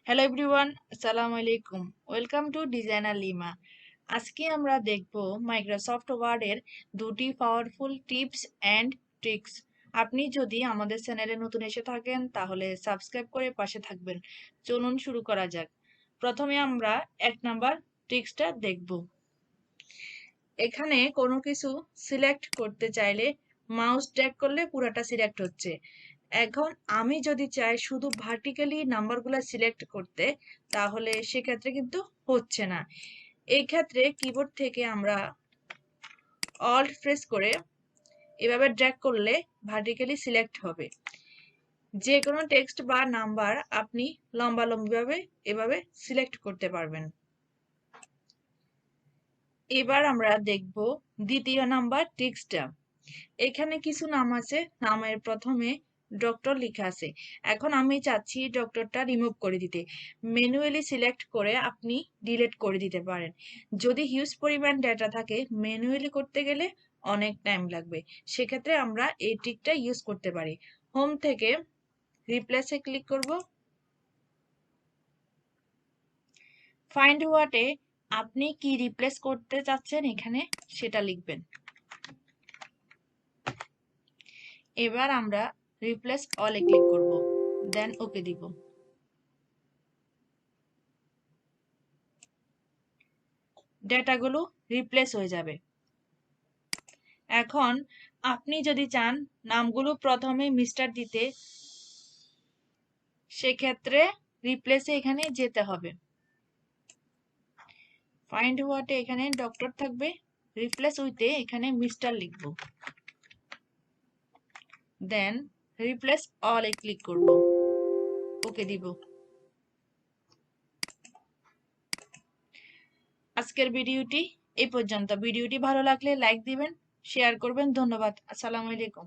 Hello everyone, আসসালামু আলাইকুম। Welcome to designer lima. আজকে আমরা দেখব মাইক্রোসফট ওয়ার্ডের দুটি পাওয়ারফুল টিপস অ্যান্ড ট্রিক্স। আপনি যদি আমাদের চ্যানেলে নতুন এসে থাকেন তাহলে সাবস্ক্রাইব করে পাশে থাকবেন। চলুন শুরু করা যাক। প্রথমে আমরা 1 নাম্বার ট্রিক্সটা দেখব। এখানে কোনো কিছু সিলেক্ট করতে চাইলে মাউস ড্র্যাগ করলে পুরোটা সিলেক্ট হচ্ছে। এখন আমি যদি চাই শুধু ভার্টিক্যালি নাম্বারগুলো সিলেক্ট করতে, তাহলে সেক্ষেত্রে কিন্তু হচ্ছে না। এই ক্ষেত্রে কিবোর্ড থেকে আমরা অল্ট প্রেস করে এভাবে ড্র্যাগ করলে ভার্টিক্যালি সিলেক্ট হবে। যে কোনো টেক্সট বা নাম্বার আপনি লম্বালম্বিভাবে এভাবে সিলেক্ট করতে পারবেন। এবার আমরা দেখব দ্বিতীয় নাম্বার ট্রিক্সটা। এখানে কিছু নাম আছে, নামের প্রথমে ডক্টর লেখা আছে। এখন আমি চাচ্ছি ডক্টরটা রিমুভ করে দিতে। ম্যানুয়ালি সিলেক্ট করে আপনি ডিলিট করে দিতে পারেন। যদি হিউজ পরিমাণ ডেটা থাকে, ম্যানুয়ালি করতে গেলে অনেক টাইম লাগবে। সেক্ষেত্রে আমরা এই ট্রিকটা ইউজ করতে পারি। হোম থেকে রিপ্লেসে ক্লিক করব। ফাইন্ড হোয়াটে আপনি কি রিপ্লেস করতে চাচ্ছেন এখানে সেটা লিখবেন। এবার আমরা রিপ্লেস অলে ক্লিক করব, দেন ওকে দিব। ডেটাগুলো রিপ্লেস হয়ে যাবে। এখন আপনি যদি চান নামগুলো প্রথমে মিস্টার দিতে, সেক্ষেত্রে রিপ্লেসে এখানে যেতে হবে। ফাইন্ড হোয়াটে এখানে ডক্টর থাকবে, রিপ্লেস উইথে এখানে মিস্টার লিখব, দেন রিপ্লেস অলে ক্লিক করব, ওকে দিব। আজকের ভিডিওটি এই পর্যন্ত। ভিডিওটি ভালো লাগলে লাইক দিবেন, শেয়ার করবেন। ধন্যবাদ। আসসালামু আলাইকুম।